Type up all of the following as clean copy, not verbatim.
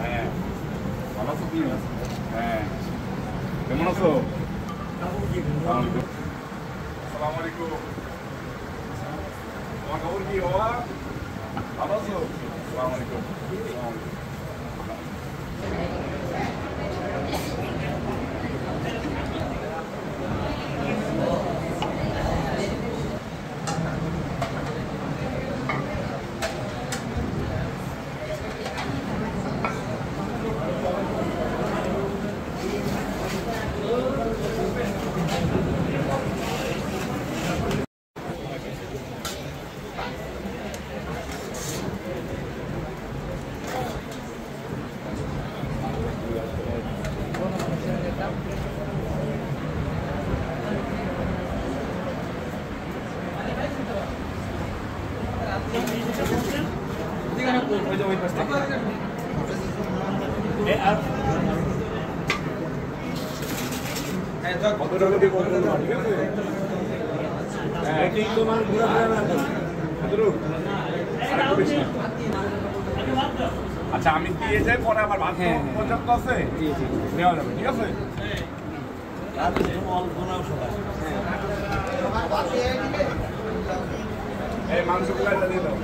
হ্যাঁ, ভালো আছো তুমি? হ্যাঁ, কেমন আছো? আসসালামু আলাইকুম। তোমার খবর কি বাবা? ভালো আছো? আসসালামু আলাইকুম। আচ্ছা, আমি দিয়ে যাই, পরে আমার ভাত পর্যাপ্ত আছে, নেওয়া যাবে, ঠিক আছে? এই মাংসগুলো দিয়ে দাও।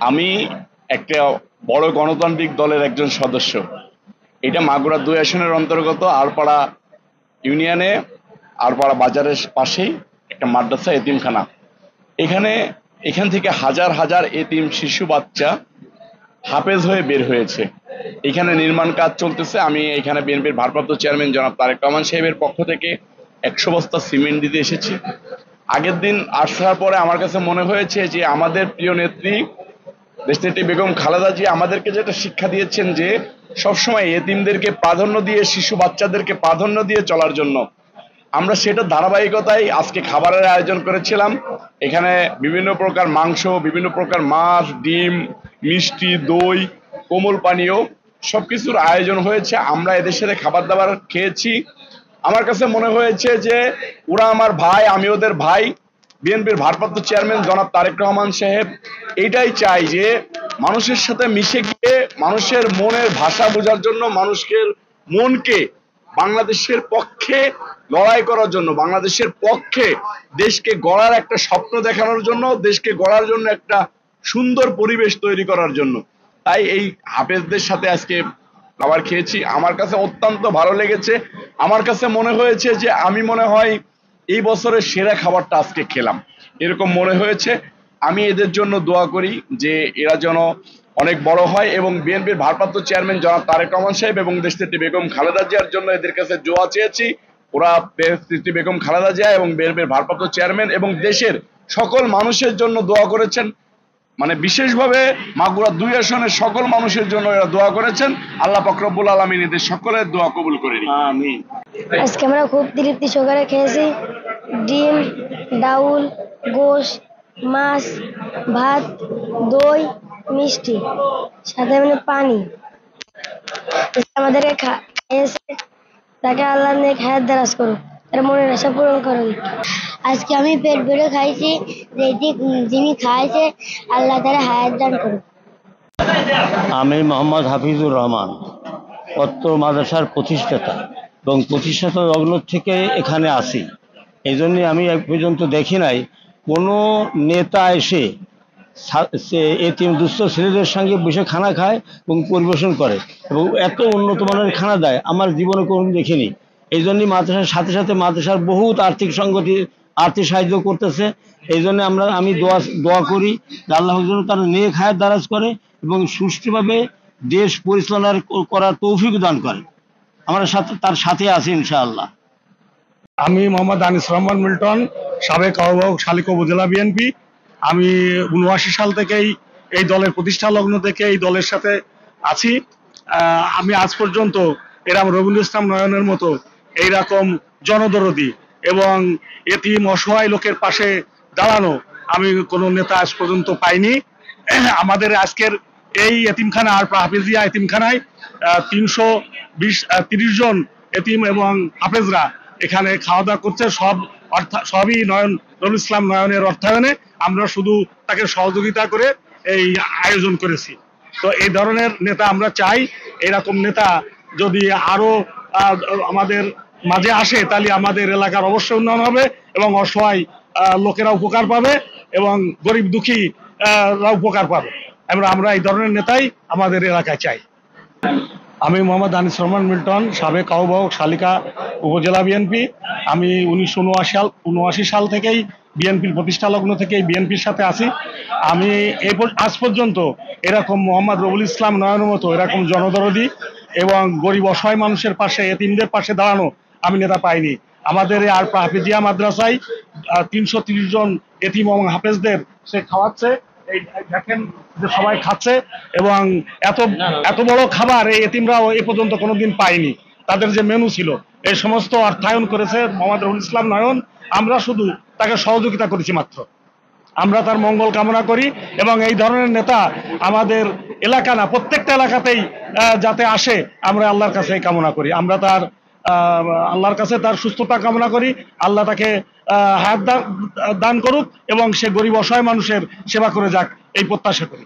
আমি একটা বড় গণতান্ত্রিক দলের একজন সদস্য। এটা মাগুরা 2 আসনের অন্তর্গত আরপাড়া ইউনিয়নে আরপাড়া বাজারের পাশেই একটা মাদ্রাসা এতিমখানা। এখান থেকে হাজার হাজার এতিম শিশু বাচ্চা হাফেজ হয়ে বের হয়েছে। এখানে নির্মাণ কাজ চলতেছে। আমি এখানে বিএনপির ভারপ্রাপ্ত চেয়ারম্যান জনাব তারেক রহমান সাহেবের পক্ষ থেকে 100 বস্তা সিমেন্ট দিতে এসেছি। আগের দিন আসার পরে আমার কাছে মনে হয়েছে যে আমাদের প্রিয় নেত্রী দেশনেত্রী বেগম খালেদা জিয়া আমাদেরকে যেটা শিক্ষা দিয়েছেন যে সবসময় এতিমদেরকে প্রাধান্য দিয়ে, শিশু বাচ্চাদেরকে প্রাধান্য দিয়ে চলার জন্য, আমরা সেটা ধারাবাহিকতায় আজকে খাবারের আয়োজন করেছিলাম। এখানে বিভিন্ন প্রকার মাংস, বিভিন্ন প্রকার মাছ, ডিম, মিষ্টি, দই, কোমল পানীয় সবকিছুর আয়োজন হয়েছে। আমরা এদেশের খাবার দাবার খেয়েছি। আমার কাছে মনে হয়েছে যে ওরা আমার ভাই, আমি ওদের ভাই। বিএনপির ভারপ্রাপ্ত চেয়ারম্যান জনাব তারেক রহমান সাহেব এইটাই চাই যে মানুষের সাথে মিশে গিয়ে মানুষের মনের ভাষা বোঝার জন্য, মানুষের মনকে বাংলাদেশের পক্ষে লড়াই করার জন্য, বাংলাদেশের পক্ষে দেশকে গড়ার একটা স্বপ্ন দেখানোর জন্য, দেশকে গড়ার জন্য একটা সুন্দর পরিবেশ তৈরি করার জন্য। তাই এই হাফেজদের সাথে আজকে খাবার খেয়েছি। আমার কাছে অত্যন্ত ভালো লেগেছে। আমার কাছে মনে হয়েছে যে আমি মনে হয় এই বছরের সেরা খাবারটা আজকে খেলাম, এরকম মনে হয়েছে। আমি এদের জন্য দোয়া করি যে এরা যেন অনেক বড় হয়, এবং বিএনপির ভারপ্রাপ্ত চেয়ারম্যান জনাব তারেক রহমান সাহেব এবং দেশনেত্রী বেগম খালেদা জিয়ার জন্য এদের কাছে দোয়া চেয়েছি। ওরা দেশনেত্রী বেগম খালেদা জিয়া এবং বিএনপির ভারপ্রাপ্ত চেয়ারম্যান এবং দেশের সকল মানুষের জন্য দোয়া করেছেন। মানে বিশেষভাবে মাগুরা 2 আসনের সকল মানুষের জন্য এরা দোয়া করেছেন। আল্লাহ পাক রব্বুল আলামিন এদের সকলের দোয়া কবুল করে নিন, আমিন। আজকে আমরা খুব তৃপ্তি সহকারে খেয়েছি। ডিম, ডাউল, গোশ, মাছ, ভাত, দই, মিষ্টি, সাথে পানি। আমাদেরকে খাইয়েছে, তাকে আল্লাহ নেক হায়াত দারাজ করুন, তার মনের আশা পূরণ করুন। আজকে আমি পেট ভরে খাইছি, যিনি খাইছে আল্লাহ তারা হায়াত দান করুন। আমি মোহাম্মদ হাফিজুর রহমান, অত্র মাদ্রাসার প্রতিষ্ঠাতা এবং প্রতিষ্ঠাতা লগ্ন থেকে এখানে আসি। এই জন্যে আমি এক পর্যন্ত দেখি নাই কোনো নেতা এসে এতিম দুস্থ ছেলেদের সঙ্গে বসে খানা খায় এবং পরিবেশন করে এবং এত উন্নত মানের খানা দেয় আমার জীবনে কোনো দেখিনি। এই জন্যই মাদ্রাসার সাথে সাথে মাদ্রাসার বহুত আর্থিক সংগঠন আর্থিক সাহায্য করতেছে। এই জন্য আমি দোয়া করি যে আল্লাহ যেন তারা নেক হায়াত দারাজ করে এবং সুষ্ঠুভাবে দেশ পরিচালনা করার তৌফিক দান করে। আমরা তার সাথে আছি ইনশাআল্লাহ। আমি মোহাম্মদ আনিস রহমান মিল্টন, সাবেক আহ্বায়ক শালিক উপজেলা বিএনপি। আমি 79 সাল থেকেই এই দলের প্রতিষ্ঠা লগ্ন থেকে এই দলের সাথে আছি। আমি আজ পর্যন্ত এরকম রবিউল ইসলাম নয়নের মতো এইরকম জনদরদি এবং এতিম অসহায় লোকের পাশে দাঁড়ানো আমি কোনো নেতা আজ পর্যন্ত পাইনি। আমাদের আজকের এই এতিমখানা আর হাফেজিয়া এতিমখানায় 330 জন এতিম এবং হাফেজরা এখানে খাওয়া দাওয়া করছে, সবই রবিউল ইসলাম নয়নের অর্থায়নে। আমরা শুধু তাকে সহযোগিতা করে এই আয়োজন করেছি। তো এই ধরনের নেতা আমরা চাই। এরকম নেতা যদি আরো আমাদের মাঝে আসে তাহলে আমাদের এলাকার অবশ্যই উন্নয়ন হবে এবং অসহায় লোকেরা উপকার পাবে এবং গরিব দুঃখী উপকার পাবে। আমরা এই ধরনের নেতাই আমাদের এলাকায় চাই। আমি মোহাম্মদ আনিস রহমান মিল্টন, সাবেক আহ্বায়ক শালিকা উপজেলা বিএনপি। আমি 1979 সাল থেকেই বিএনপির প্রতিষ্ঠা লগ্ন থেকে বিএনপির সাথে আছি। আমি আজ পর্যন্ত এরকম মোহাম্মদ রবিউল ইসলাম নয়নের মতো এরকম জনদরদি এবং গরিব অসহায় মানুষের পাশে, এতিমদের পাশে দাঁড়ানো আমি নেতা পাইনি। আমাদের এই আর হাফেজিয়া মাদ্রাসায় 330 জন এতিম এবং হাফেজদের সে খাওয়াচ্ছে। এই দেখেন যে সবাই খাচ্ছে এবং এত বড় খাবার এই এতিমরাও এ পর্যন্ত কোনোদিন পায়নি। তাদের যে মেনু ছিল এই সমস্ত অর্থায়ন করেছে মোহাম্মদ রবিউল ইসলাম নয়ন। আমরা শুধু তাকে সহযোগিতা করেছি মাত্র। আমরা তার মঙ্গল কামনা করি এবং এই ধরনের নেতা আমাদের এলাকা না, প্রত্যেকটা এলাকাতেই যাতে আসে আমরা আল্লাহর কাছে কামনা করি। আমরা আল্লাহর কাছে তার সুস্থতা কামনা করি। আল্লাহ তাকে হায়াত দান করুক এবং সে গরিব অসহায় মানুষের সেবা করে যাক, এই প্রত্যাশা করি।